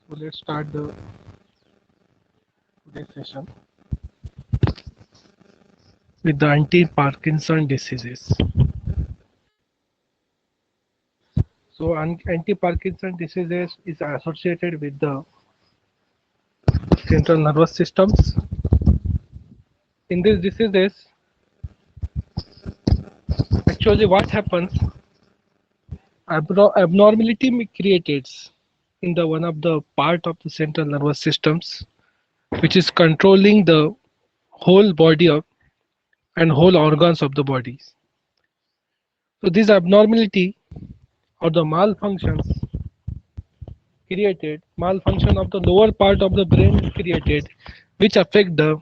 So let's start the today's session with the anti-Parkinson diseases. So anti-Parkinson diseases is associated with the central nervous systems. In these diseases, actually what happens, abnormality created in the one of the part of the central nervous systems, which is controlling the whole body and whole organs of the body. So this abnormality or the malfunction of the lower part of the brain is created, which affect the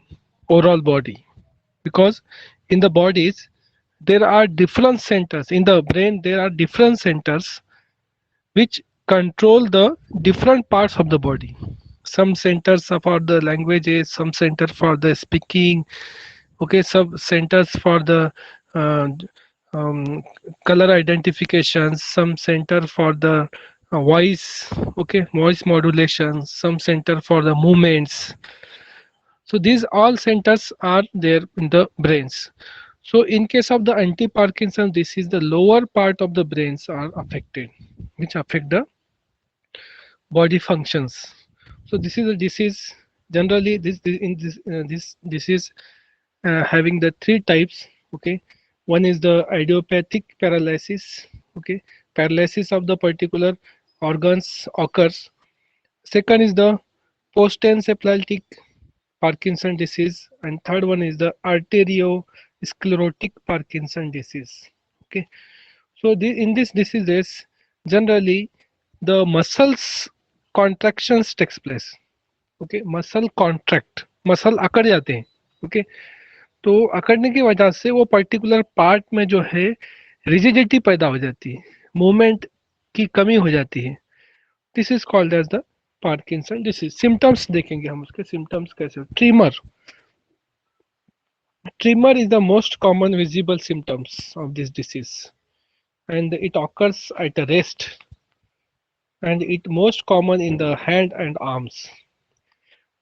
overall body, because in the bodies there are different centers in the brain. There are different centers which control the different parts of the body. Some centers are for the languages, some center for the speaking, okay, some centers for the uh, um, color identifications, some center for the voice, okay, voice modulation, some center for the movements. So these all centers are there in the brains. So in case of the anti-Parkinson disease, the lower part of the brains are affected, which affect the body functions. So this is a disease. Generally, this disease having the three types. Okay, one is the idiopathic paralysis. Okay, paralysis of the particular organs occurs. Second is the post-encephalitic Parkinson disease, and third one is the arteriosclerotic Parkinson disease. Okay, so in these diseases, generally the muscles contractions takes place. Okay, muscle contract, muscle अकड़ जाते हैं. Okay, तो अकड़ने की वजह से वो particular part में जो है रिजिडिटी पैदा हो जाती है, मूवमेंट की कमी हो जाती है. This is called as the Parkinson disease. Symptoms देखेंगे हम उसके सिम्टम्स कैसे. Tremor, tremor is the most common visible symptoms of this disease, and it occurs at rest, and it most common in the hand and arms.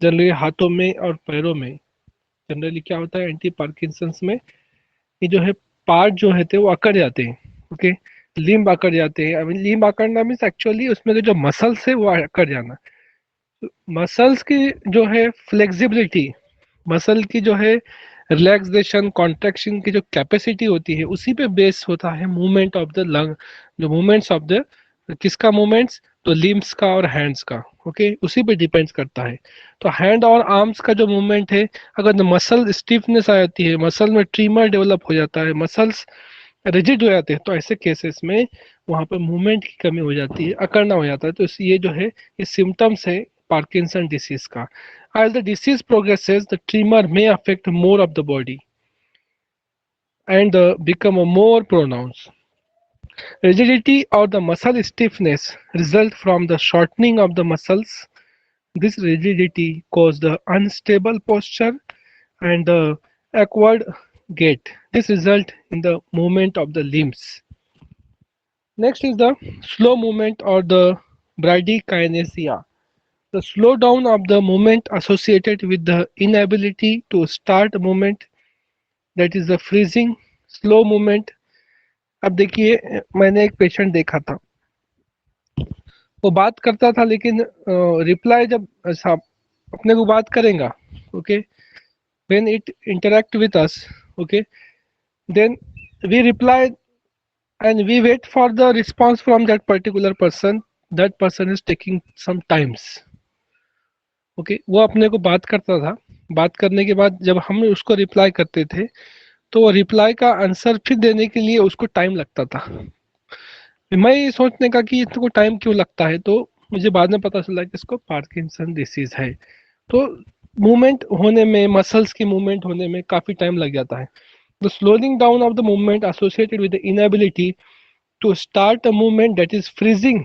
Generally हाथों में और पैरों में generally क्या होता है एंटी पार्किंसंस में, ये जो है पार्ट जो है थे वो अकड़ जाते हैं. ओके, लिम्ब अकड़ जाते हैं. आई मीन लिम्ब अकड़ना मीन्स एक्चुअली उसमें जो मसल्स है वो अकड़ जाना. मसल्स की जो है फ्लेक्सिबिलिटी, मसल की जो है रिलैक्सेशन कॉन्ट्रैक्शन की जो कैपेसिटी होती है, उसी पे बेस होता है मूवमेंट ऑफ द लंग. जो मूवमेंट्स ऑफ द किसका मूवमेंट्स, तो लिम्स का और हैंड्स का. ओके, उसी पे डिपेंड्स करता है. तो हैंड और आर्म्स का जो मूवमेंट है, अगर मसल स्टिफनेस आ जाती है, मसल में ट्रीमर डेवलप हो जाता है, मसल्स रिजिड हो जाते हैं, तो ऐसे केसेस में वहां पर मूवमेंट की कमी हो जाती है, अकड़ना हो जाता है. तो ये जो है ये सिम्टम्स है पार्किंसन डिसीज का. As the disease progresses, the tremor may affect more of the body and become more pronounced. Rigidity or the muscle stiffness result from the shortening of the muscles. This rigidity causes the unstable posture and the awkward gait. This result in the movement of the limbs. Next is the slow movement or the bradykinesia. The slowdown of the movement associated with the inability to start movement, that is the freezing, slow movement. अब देखिए, मैंने एक patient देखा था, वो बात करता था लेकिन रिप्लाई जब साहब अपने को बात करेगा, okay, when it interact with us, okay, then we reply and we wait for the response from that particular person. That person is taking some times. Okay, वो अपने को बात करता था, बात करने के बाद जब हम उसको रिप्लाई करते थे, तो वो रिप्लाई का आंसर फिर देने के लिए उसको टाइम लगता था. मैं ये सोचने का कि इसको टाइम क्यों लगता है, तो मुझे बाद में पता चला कि इसको पार्किंसन डिसीज है. तो मूवमेंट होने में, मसल्स की मूवमेंट होने में काफी टाइम लग जाता है. The slowing down of the movement associated with the inability to start a movement, that is freezing,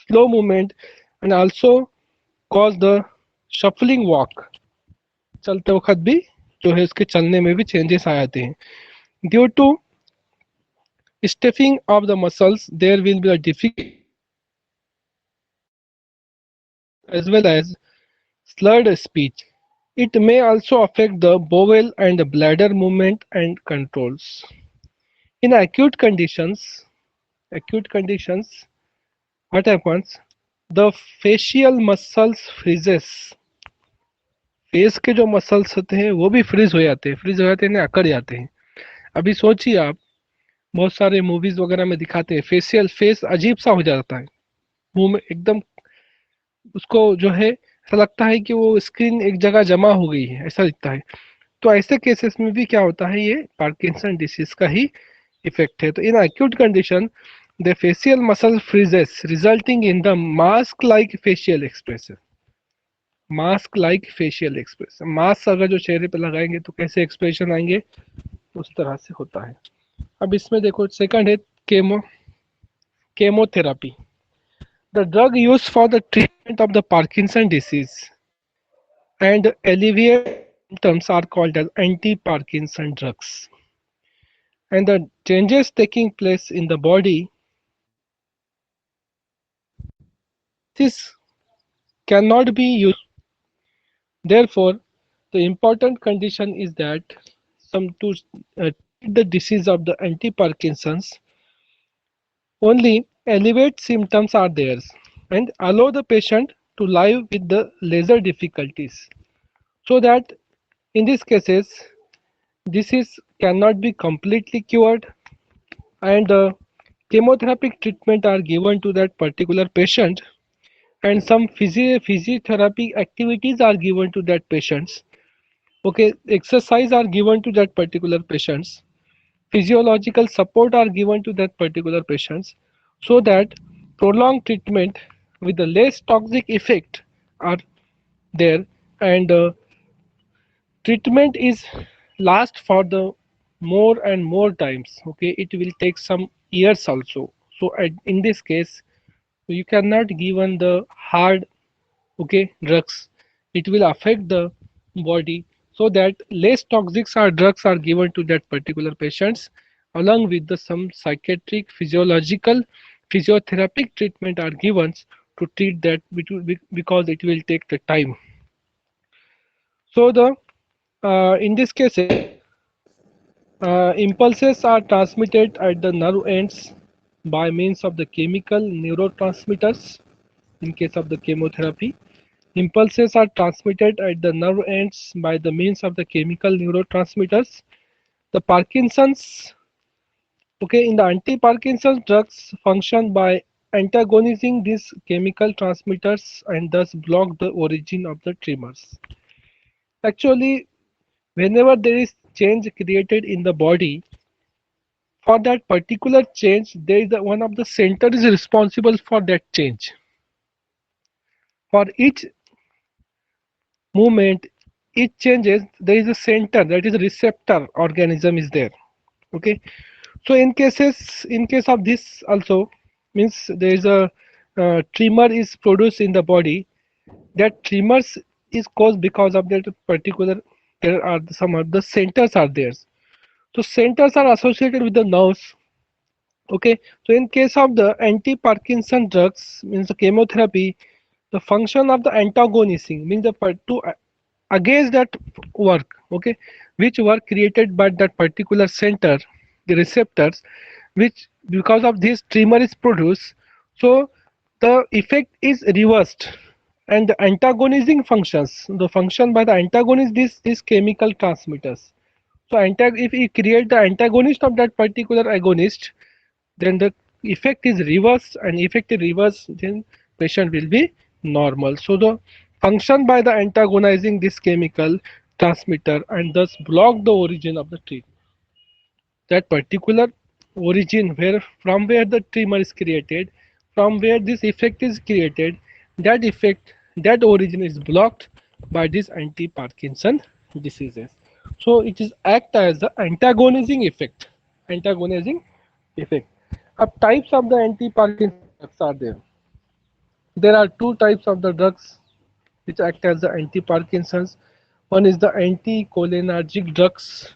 slow movement, and also cause the shuffling walk. चलते वक्त भी जो है इसके चलने में भी चेंजेस आ जाते हैं. Due to stiffening of the muscles, there will be a difficult as well as slurred speech. It may also affect the bowel and bladder movement and controls. In acute conditions, what happens? The facial muscles freezes. Face के जो muscles होते हैं वो भी freeze हो जाते हैं ना, अकड़ जाते हैं. अभी सोचिए आप, बहुत सारे मूवीज वगैरह में दिखाते हैं फेस अजीब सा हो जाता है, मुंह में एकदम उसको जो है ऐसा लगता है कि वो स्क्रीन एक जगह जमा हो गई है, ऐसा दिखता है. तो ऐसे केसेस में भी क्या होता है, ये पार्किंसन डिसीज का ही इफेक्ट है. तो इन acute condition the facial muscle freezes resulting in the mask like facial expression. Mask अगर जो चेहरे पे लगाएंगे तो कैसे एक्सप्रेशन आएंगे, उस तरह से होता है. अब इसमें देखो सेकंड है chemotherapy. The drug used for the treatment of the Parkinson disease and alleviate symptoms are called as anti-Parkinson drugs. And the changes taking place in the body, this cannot be used. Therefore, the important condition is that to treat the disease of the anti-Parkinson's, only elevate symptoms are there and allow the patient to live with the lesser difficulties. So that in these cases, disease cannot be completely cured and chemotherapeutic treatment are given to that particular patient and some physiotherapy activities are given to that patients. Okay, exercise are given to that particular patients, physiological support are given to that particular patients, so that prolonged treatment with the less toxic effect are there, and treatment is last for the more and more times. Okay, it will take some years also. So in this case you cannot given the hard, okay, drugs. It will affect the body, so that less toxics or drugs are given to that particular patients along with the some psychiatric physiological physiotherapeutic treatment are given to treat that, because it will take the time. So the in this case impulses are transmitted at the nerve ends by means of the chemical neurotransmitters. In case of the chemotherapy, impulses are transmitted at the nerve ends by the means of the chemical neurotransmitters. The Parkinson's, okay, in the anti-Parkinson drugs function by antagonizing these chemical transmitters and thus block the origin of the tremors. Actually, whenever there is change created in the body, for that particular change, there is one of the center is responsible for that change. For each movement, each changes, there is a center, that is a receptor organism is there. Okay, so in case of this also, means there is a tremor is produced in the body. That tremors is caused because of that particular, there are some of the centers are there. So centers are associated with the nerves. Okay, so in case of the anti-Parkinson drugs, means the chemotherapy, the function of the antagonizing means the to against that work, okay, which were created by that particular center, the receptors, which because of this tremor is produced. So the effect is reversed, and the antagonizing functions, the function by the antagonist these chemical transmitters. So if we create the antagonist of that particular agonist, then the effect is reversed, and effect is reversed, then patient will be normal. So the function by the antagonizing this chemical transmitter and thus block the origin of the tremor. That particular origin where from where the tremor is created, from where this effect is created, that effect, that origin is blocked by this anti-Parkinson diseases. So it is act as the antagonizing effect. Antagonizing effect. Types of the anti-Parkinson drugs are there. There are two types of the drugs which act as the anti-Parkinson's. One is the anticholinergic drugs.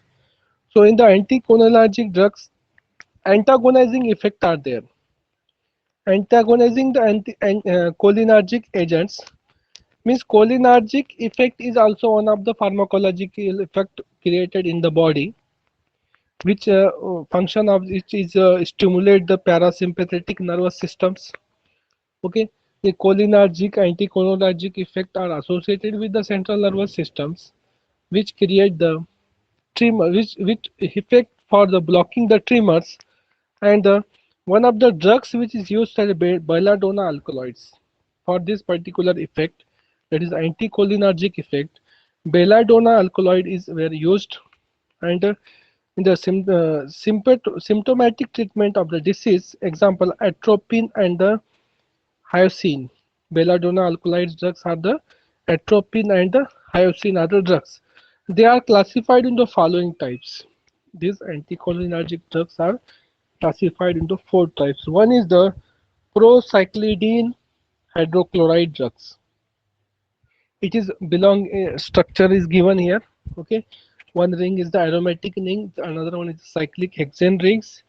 So in the anticholinergic drugs, antagonizing effect are there. Antagonizing the cholinergic agents Means cholinergic effect is also one of the pharmacological effect created in the body, which function of which is stimulate the parasympathetic nervous systems. Okay, the cholinergic anticholinergic effect are associated with the central nervous systems, which create the tremor, which effect for the blocking the tremors, and one of the drugs which is used as belladonna alkaloids for this particular effect, that is anticholinergic effect. Belladonna alkaloid is were used, and in the symptomatic treatment of the disease, example atropine and the hyoscine. Belladonna alkaloid drugs are the atropine and the hyoscine are the drugs. They are classified in the following types. These anticholinergic drugs are classified into four types. One is the procyclidine hydrochloride drugs. It is belong structure is given here. Okay, one ring is the aromatic ring, another one is cyclic hexane rings,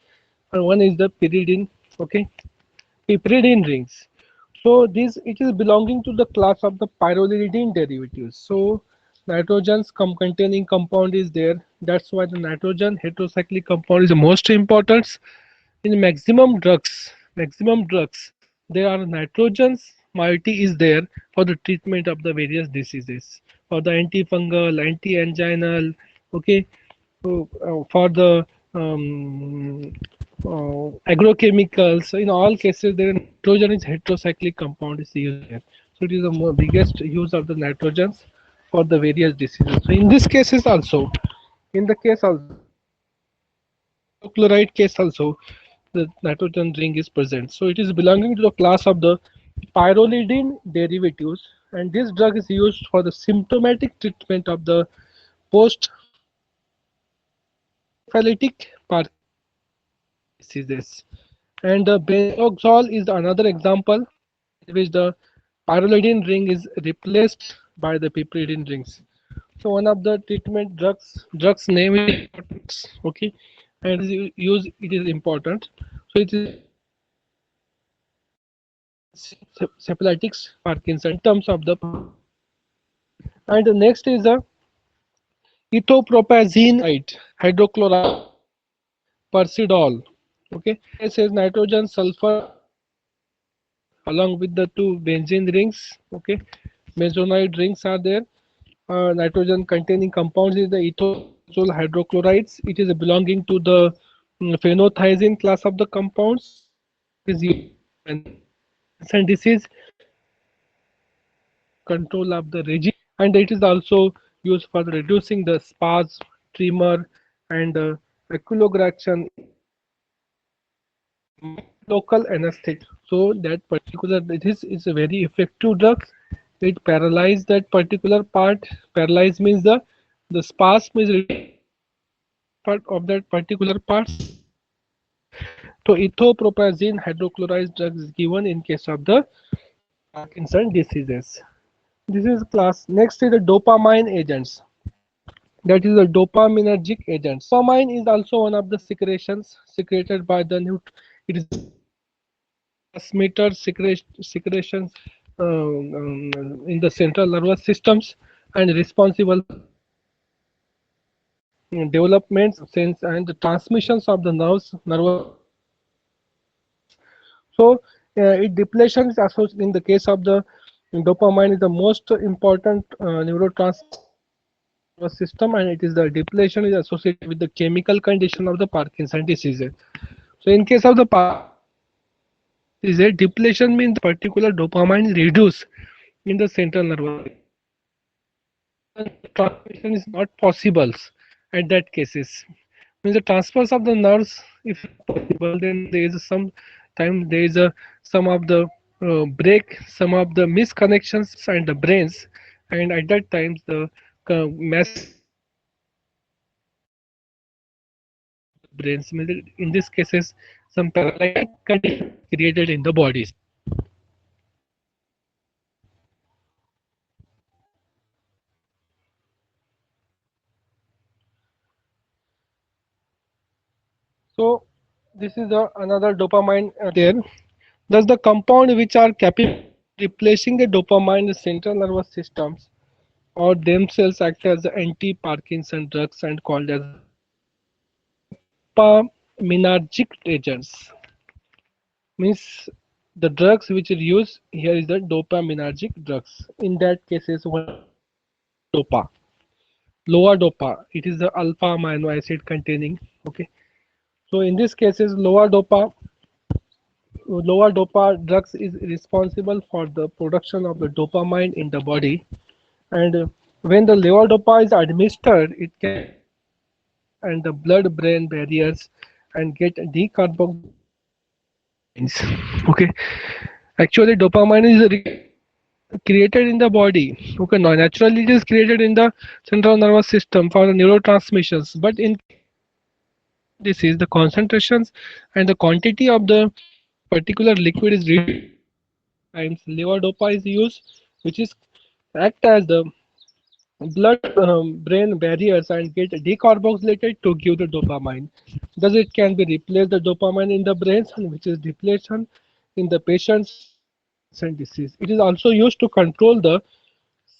and one is the pyridine. Okay, piperidine rings. So this it is belonging to the class of the pyrrolidine derivatives. So nitrogens containing compound is there. That's why the nitrogen heterocyclic compound is the most important. In maximum drugs, there are nitrogens moiety is there for the treatment of the various diseases, for the antifungal, anti-anginal, okay, so, for the agrochemicals. So in all cases, the nitrogen is heterocyclic compound is used here. So it is the biggest use of the nitrogens for the various diseases. So in this cases also, in the case also, hydrochloride case also, the nitrogen ring is present. So it is belonging to the class of the pyrrolidine derivatives, and this drug is used for the symptomatic treatment of the post-encephalitic Parkinson diseases. And the benzoxol is another example in which the pyrrolidine ring is replaced by the piperidine rings. So one of the treatment drugs name is important, okay, and use it is important. So it is symphylatic Parkinson in terms of the, and the next is the ethopropazine hydrochloride persidol. Okay, it says nitrogen sulfur along with the two benzene rings. Okay, benzoyl rings are there. Nitrogen containing compounds is the ethoxyl hydrochlorides. It is belonging to the phenothiazine class of the compounds. It is used in Parkinson disease control of the regime, and it is also used for reducing the spasm, tremor, and equilogration local anesthetic. So that particular this is a very effective drug. It paralyzes that particular part. Paralyze means the spasm is part of that particular part. So ethopropazine hydrochloride drug is given in case of the Parkinson diseases. This is class. Next is the dopamine agents. That is the dopaminergic agents. Dopamine is also one of the secretions secreted by the it is transmitter secretions in the central nervous systems and responsible developments sense and the transmissions of the nervous. So it depletion is associated in the case of the dopamine is the most important neurotransmitter system, and it is the depletion is associated with the chemical condition of the Parkinson disease. So in case of the disease, depletion means particular dopamine reduce in the central nervous system. Transmission is not possible at that cases. Means the transfers of the nerves, if possible, then there is some time there is a some of the break, some of the misconnections and the brains, and at that times the mass brains. In these cases, some paralytic condition created in the bodies. So this is another dopamine there. Thus the compound which are capable Replacing the dopamine, the central nervous systems or themselves act as the anti-Parkinson drugs and called as dopaminergic agents. Means the drugs which are used here is the dopaminergic drugs. In that cases, one is the lower dopa. Lower dopa. It is the alpha amino acid containing. Okay. So in this cases, lower dopa drugs is responsible for the production of the dopamine in the body, and when the lower dopa is administered, it can and the blood-brain barriers and get decarboxylated to give the dopamines. Okay, actually, dopamine is created in the body. Okay, no, naturally it is created in the central nervous system for the neurotransmissions. But in case of the Parkinson disease, the concentrations and the quantity of the particular liquid is reduced. At that times, levodopa is used, which is act as the blood brain barriers and get decarboxylated to give the dopamine. Thus, it can be replaced the dopamine in the brains, and which is depletion in the patients with the Parkinson disease. It is also used to control the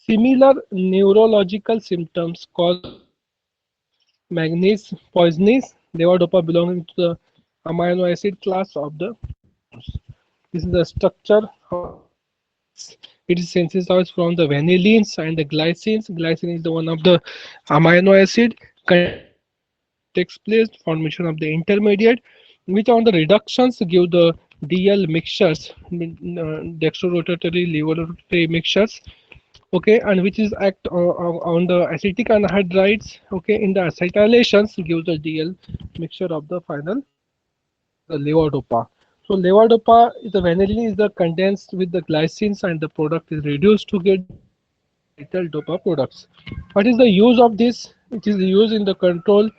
similar neurological symptoms caused by manganese poisonous levodopa belonging to the amino acid class of the ketones. This is the structure how levodopa acts. It is synthesized from the vanillins and the glycines. Glycine is the one of the amino acid containing levodopa. It takes place formation of the intermediate, which on the reductions give the DL mixtures, dextrorotatory levorotatory mixtures. Okay, and which is act on the acetic anhydrides. Okay, in the acetylations gives the DL mixture of the final the levodopa. So levodopa is the vanillin is the condensed with the glycines and the product is reduced to get the untitled dopa products. What is the use of this? It is used in the control,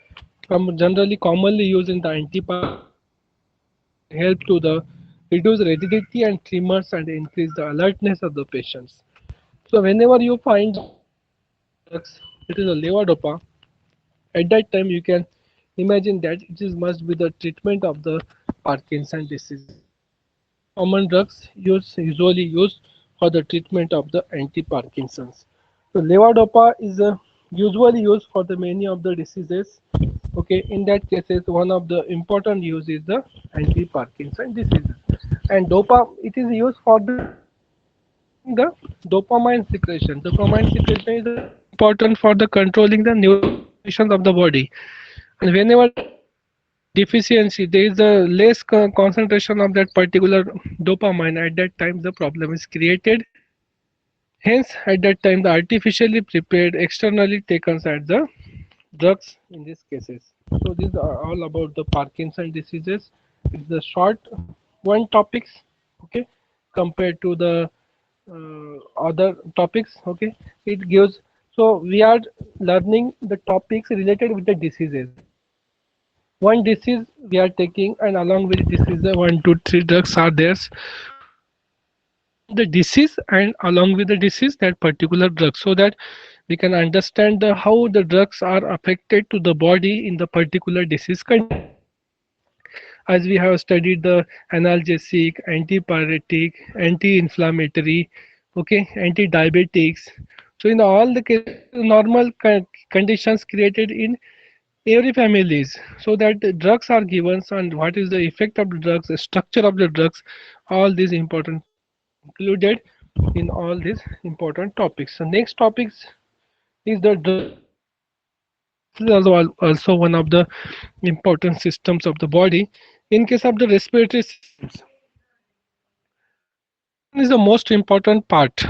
generally commonly used in the anti-Parkinson drugs. It helps to the reduce rigidity and tremors and increase the alertness of the patients. So whenever you find anti-Parkinson drugs, it is a levodopa. At that time, you can imagine that it is must be the treatment of the Parkinson diseases. These are the most common drugs usually used for the treatment of the anti-Parkinsons. So levodopa is usually used for the many of the diseases. Okay, in that cases, one of the important use is the anti-Parkinson diseases. And dopa, it is used for the controlling the dopamine secretion. Dopamine secretion is very important for the controlling the neurotransmissions of the body. And whenever there is a deficiency, there is a less concentration of that particular dopamine. At that time, the problem is created. Hence, at that time, the artificially prepared, externally taken as the drugs in these cases. So these are all about the Parkinson diseases. It's the short one topics, okay, compared to the other topics. Okay, it gives. So we are learning the topics related with the diseases. One disease we are taking, and along with disease, one, two, three drugs are there. We are learning the disease and along with the disease that particular drug, so that we can understand how the drugs are affected to the body in the particular disease condition. As we have studied the analgesic, antipyretic, anti-inflammatory, okay, anti-diabetics. So in all the cases, normal conditions created in every families, so that the drugs are given and what is the effect of the drugs, the structure of the drugs, all these important points are included in all these important topics. So next topics is the drug response. This is also one of the important systems of the body. In case of the respiratory systems, respiration is the most important part,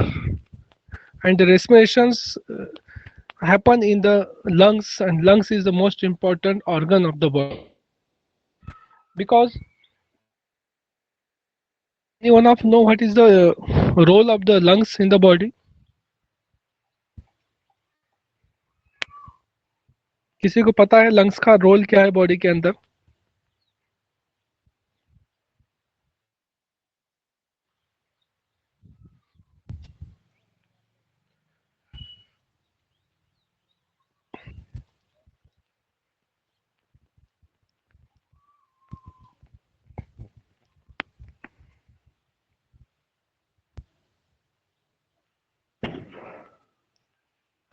and the respirations happen in the lungs, and lungs is the most important organ of the body. Because anyone of know what is the role of the lungs in the body? किसी को पता है lungs का role क्या है body के अंदर?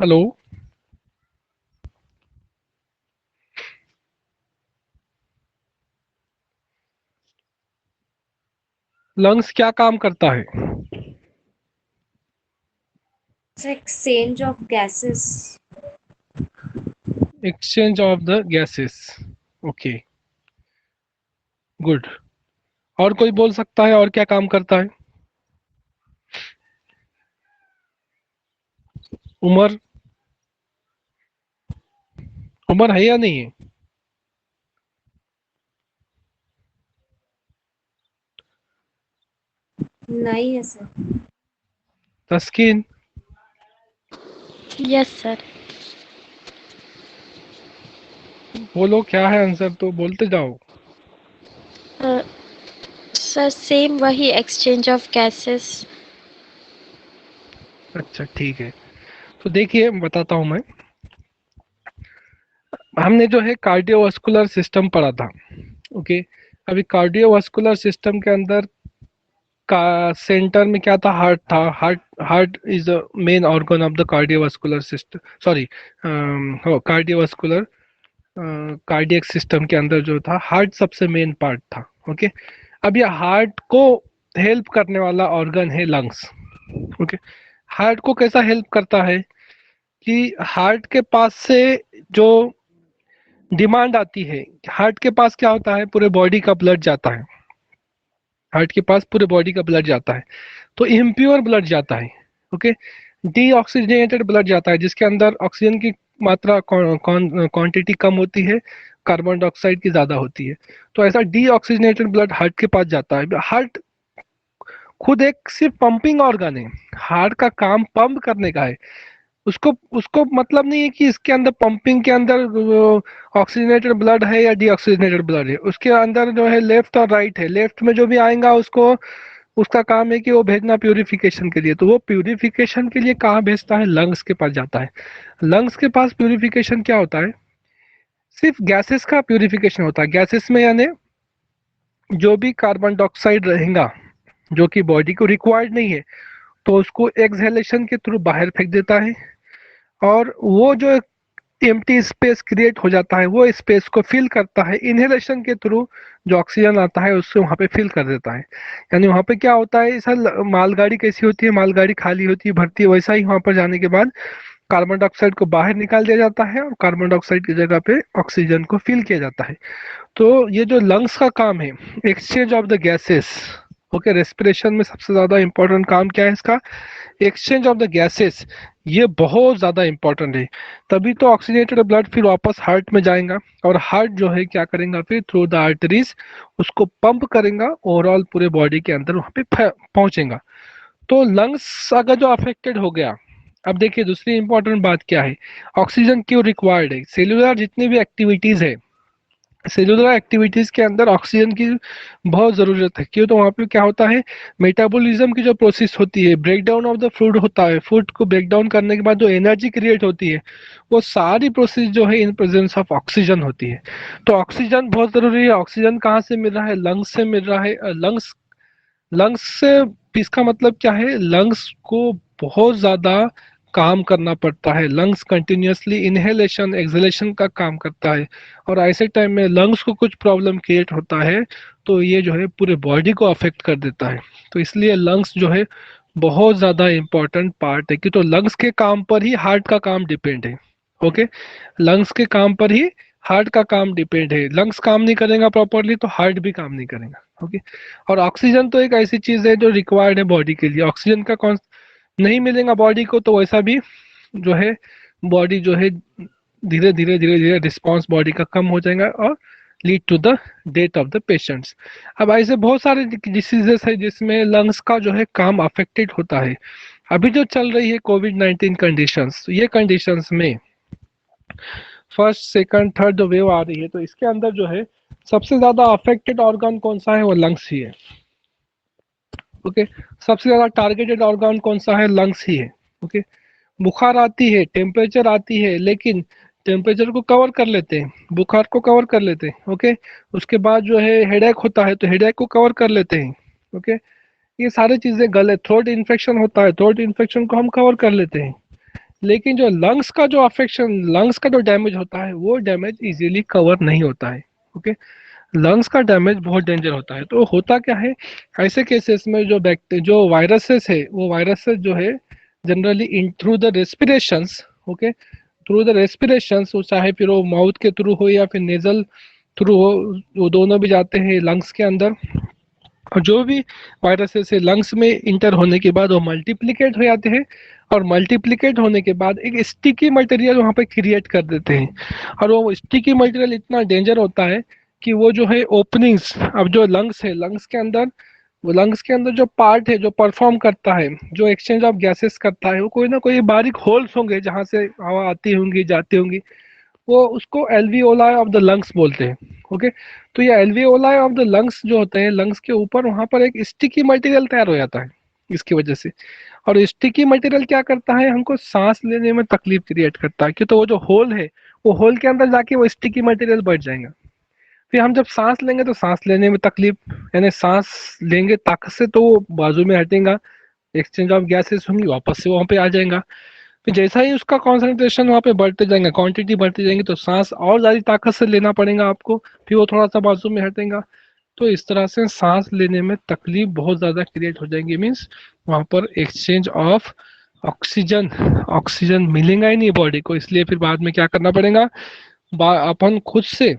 Hello. Lungs क्या काम करता है? exchange of gases. Exchange of the gases. Okay, good. और कोई बोल सकता है और क्या काम करता है? उमर, उमर है या नहीं है? नहीं है सर। तस्कीन, यस सर। बोलो क्या है आंसर, तो बोलते जाओ। सर सेम वही एक्सचेंज ऑफ गैसेस। अच्छा ठीक है, तो देखिए बताता हूँ मैं। हमने जो है कार्डियोवास्कुलर सिस्टम पढ़ा था। ओके, अभी कार्डियोवास्कुलर सिस्टम के अंदर का सेंटर में क्या था? हार्ट था। Heart, heart is the main organ of the cardiovascular system, sorry, cardiovascular cardiac system के अंदर जो था हार्ट सबसे मेन पार्ट था। ओके, अब ये हार्ट को हेल्प करने वाला ऑर्गन है लंग्स। ओके, हार्ट को कैसा हेल्प करता है कि हार्ट के पास से जो डिमांड आती है, हार्ट के पास क्या होता है, पूरे बॉडी का ब्लड जाता है। हार्ट के पास पूरे बॉडी का ब्लड जाता है, तो इम्प्योर ब्लड जाता है। ओके, डीऑक्सीजनेटेड ब्लड जाता है जिसके अंदर ऑक्सीजन की मात्रा क्वांटिटी कम होती है, कार्बन डाइऑक्साइड की ज्यादा होती है। तो ऐसा डीऑक्सीजनेटेड ब्लड हार्ट के पास जाता है। हार्ट खुद एक सिर्फ पंपिंग ऑर्गन है, हार्ट का काम पंप करने का है। उसको उसको मतलब नहीं है कि इसके अंदर पंपिंग के अंदर ऑक्सीजनेटेड ब्लड है या डीऑक्सीजनेटेड ब्लड है। उसके अंदर जो है लेफ्ट और राइट है, लेफ्ट में जो भी आएगा उसको, उसका काम है कि वो भेजना प्यूरिफिकेशन के लिए। तो वो प्यूरिफिकेशन के लिए कहाँ भेजता है? लंग्स के पास जाता है। लंग्स के पास प्यूरिफिकेशन क्या होता है? सिर्फ गैसेस का प्यूरिफिकेशन होता है। गैसेस में यानी जो भी कार्बन डाइऑक्साइड रहेगा जो कि बॉडी को रिक्वायर्ड नहीं है, तो उसको एक्सहेलेशन के थ्रू बाहर फेंक देता है। और वो जो एम्प्टी स्पेस क्रिएट हो जाता है, वो स्पेस को फिल करता है इनहेलेशन के थ्रू। जो ऑक्सीजन आता है उससे वहाँ पे फिल कर देता है। यानी वहाँ पे क्या होता है, सर मालगाड़ी कैसी होती है, मालगाड़ी खाली होती है, भरती है, वैसा ही वहाँ पर जाने के बाद कार्बन डाइऑक्साइड को बाहर निकाल दिया जाता है और कार्बन डाइऑक्साइड की जगह पे ऑक्सीजन को फिल किया जाता है। तो ये जो लंग्स का काम है, exchange of the gases. Okay, respiration में सबसे ज्यादा इंपॉर्टेंट काम क्या है इसका? Exchange of the gases. ये बहुत ज्यादा इंपॉर्टेंट है। तभी तो ऑक्सीजनेटेड ब्लड फिर वापस हार्ट में जाएगा, और हार्ट जो है क्या करेगा फिर थ्रू द आर्टरीज उसको पंप करेगा, ओवरऑल पूरे बॉडी के अंदर वहां पे पहुंचेगा। तो लंग्स अगर जो अफेक्टेड हो गया, अब देखिए दूसरी इंपॉर्टेंट बात क्या है। ऑक्सीजन क्यों रिक्वायर्ड है? सेल्यूलर जितनी भी एक्टिविटीज है, सेलुलर एक्टिविटीज के अंदर ऑक्सीजन की बहुत ज़रूरत है। क्यों? तो वहाँ पे क्या होता है, मेटाबॉलिज्म की जो प्रोसेस होती है, break down of the food होता है, फूड को ब्रेक डाउन करने के बाद जो एनर्जी क्रिएट होती है, वो सारी प्रोसेस जो है इन प्रेजेंस ऑफ ऑक्सीजन होती है। तो ऑक्सीजन बहुत ज़रूरी है। ऑक्सीजन कहाँ से मिल रहा है? लंग्स से मिल रहा है। लंग्स, लंग्स से, इसका मतलब क्या है, लंग्स को बहुत ज़्यादा काम करना पड़ता है। लंग्स कंटिन्यूअसली इनहेलेशन एक्सहेलेशन का काम करता है, और ऐसे टाइम में लंग्स को कुछ प्रॉब्लम क्रिएट होता है तो ये जो है पूरे बॉडी को अफेक्ट कर देता है। तो इसलिए लंग्स जो है बहुत ज़्यादा इम्पोर्टेंट पार्ट है कि, तो लंग्स के काम पर ही हार्ट का काम डिपेंड है। ओके, लंग्स के काम पर ही हार्ट का काम डिपेंड है। लंग्स काम नहीं करेगा प्रॉपरली तो हार्ट भी काम नहीं करेगा। ओके, और ऑक्सीजन तो एक ऐसी चीज है जो रिक्वायर्ड है बॉडी के लिए। ऑक्सीजन का कौन नहीं मिलेगा बॉडी को तो वैसा भी जो है बॉडी जो है धीरे धीरे धीरे धीरे रिस्पॉन्स बॉडी का कम हो जाएगा और lead to the death of the patients. अब ऐसे बहुत सारे डिसीजेस है जिसमें लंग्स का जो है काम अफेक्टेड होता है। अभी जो चल रही है कोविड-19 कंडीशंस, ये कंडीशंस में फर्स्ट सेकंड थर्ड जो वेव आ रही है, तो इसके अंदर जो है सबसे ज्यादा अफेक्टेड ऑर्गन कौन सा है? वो लंग्स ही है। ओके, सबसे ज्यादा टारगेटेड ऑर्गन कौन सा है? लंग्स ही है। ओके, बुखार आती है, टेम्परेचर आती है, लेकिन टेम्परेचर को कवर कर लेते हैं, बुखार को कवर कर लेते हैं। ओके, उसके बाद जो है हेडेक होता है तो हेडेक को कवर कर लेते हैं। ओके, ये सारी चीजें गलत। थ्रोट इन्फेक्शन होता है, थ्रोट इन्फेक्शन को हम कवर कर लेते हैं। लेकिन जो लंग्स का जो अफेक्शन, लंग्स का जो डैमेज होता है वो डैमेज इजीली कवर नहीं होता है। ओके, लंग्स का डैमेज बहुत डेंजर होता है। तो होता क्या है ऐसे केसेस में, जो वायरसेस है वो वायरसेस जो है generally in through the respirations, okay, through the respirations, वो चाहे फिर वो माउथ के थ्रू हो या फिर नेजल थ्रू हो, वो दोनों भी जाते हैं लंग्स के अंदर। और जो भी वायरसेस है लंग्स में इंटर होने के बाद वो मल्टीप्लिकेट हो जाते हैं, और मल्टीप्लिकेट होने के बाद एक स्टिकी मटेरियल वहाँ पे क्रिएट कर देते हैं। और वो स्टिकी मटेरियल इतना डेंजर होता है कि वो जो है ओपनिंग्स, अब जो लंग्स है, लंग्स के अंदर, वो लंग्स के अंदर जो पार्ट है जो परफॉर्म करता है, जो एक्सचेंज ऑफ गैसेस करता है, वो कोई ना कोई बारीक होल्स होंगे जहाँ से हवा आती होंगी जाती होंगी, वो उसको एल्वियोलाई ऑफ द लंग्स बोलते हैं। ओके, तो ये एल्वियोलाई ऑफ द लंग्स जो होते हैं, लंग्स के ऊपर वहां पर एक स्टिकी मटेरियल तैयार हो जाता है इसकी वजह से। और स्टिकी मटेरियल क्या करता है, हमको सांस लेने में तकलीफ क्रिएट करता है, क्यों, तो वो जो होल है, वो होल के अंदर जाके वो स्टिकी मटेरियल बढ़ जाएगा। फिर हम जब सांस लेंगे तो सांस लेने में तकलीफ, यानी सांस लेंगे ताकत से तो वो बाजू में हटेगा, एक्सचेंज ऑफ गैसेस होंगी, वापस से वहां पे आ जाएगा। फिर जैसा ही उसका कॉन्सेंट्रेशन वहाँ पे बढ़ते जाएंगे, क्वांटिटी बढ़ती जाएंगी, तो सांस और ज़्यादा ताकत से लेना पड़ेगा आपको, फिर वो थोड़ा सा बाजू में हटेगा। तो इस तरह से सांस लेने में तकलीफ बहुत ज़्यादा क्रिएट हो जाएगी, मीन्स वहाँ पर एक्सचेंज ऑफ ऑक्सीजन, ऑक्सीजन मिलेगा ही नहीं बॉडी को। इसलिए फिर बाद में क्या करना पड़ेगा, अपन खुद से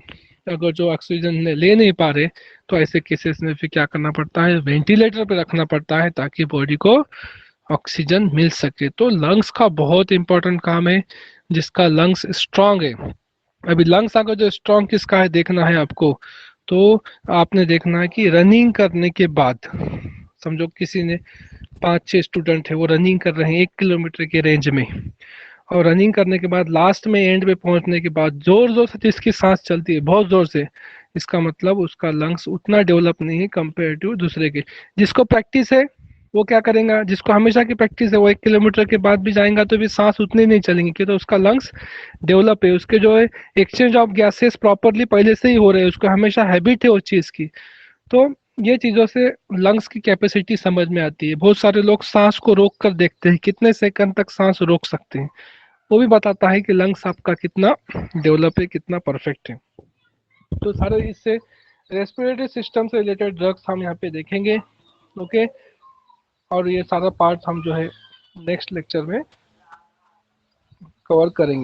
अगर जो ऑक्सीजन ले नहीं पा रहे, तो ऐसे केसेस में फिर क्या करना पड़ता है, वेंटिलेटर पे रखना पड़ता है ताकि बॉडी को ऑक्सीजन मिल सके। तो लंग्स का बहुत इंपॉर्टेंट काम है, जिसका लंग्स स्ट्रांग है। अभी लंग्स अगर जो स्ट्रांग किसका है देखना है आपको, तो आपने देखना है कि रनिंग करने के बाद, समझो किसी ने 5-6 स्टूडेंट है, वो रनिंग कर रहे हैं 1 किलोमीटर के रेंज में, और रनिंग करने के बाद लास्ट में एंड पे पहुंचने के बाद जोर जोर से जिसकी सांस चलती है बहुत जोर से, इसका मतलब उसका लंग्स उतना डेवलप नहीं है कंपेयर टू दूसरे के। जिसको प्रैक्टिस है वो क्या करेगा, जिसको हमेशा की प्रैक्टिस है वो 1 किलोमीटर के बाद भी जाएगा तो भी सांस उतनी नहीं चलेंगी, क्योंकि तो उसका लंग्स डेवलप है, उसके जो है एक्सचेंज ऑफ गैसेस प्रॉपरली पहले से ही हो रहे हैं, उसको हमेशा हैबिट है उस चीज़ की। तो ये चीज़ों से लंग्स की कैपेसिटी समझ में आती है। बहुत सारे लोग सांस को रोक कर देखते हैं कितने सेकंड तक सांस रोक सकते हैं, वो भी बताता है कि लंग्स आपका कितना डेवलप है, कितना परफेक्ट है। तो सारे इससे रेस्पिरेटरी सिस्टम से रिलेटेड ड्रग्स हम यहाँ पे देखेंगे। ओके, और ये सारा पार्ट हम जो है नेक्स्ट लेक्चर में कवर करेंगे।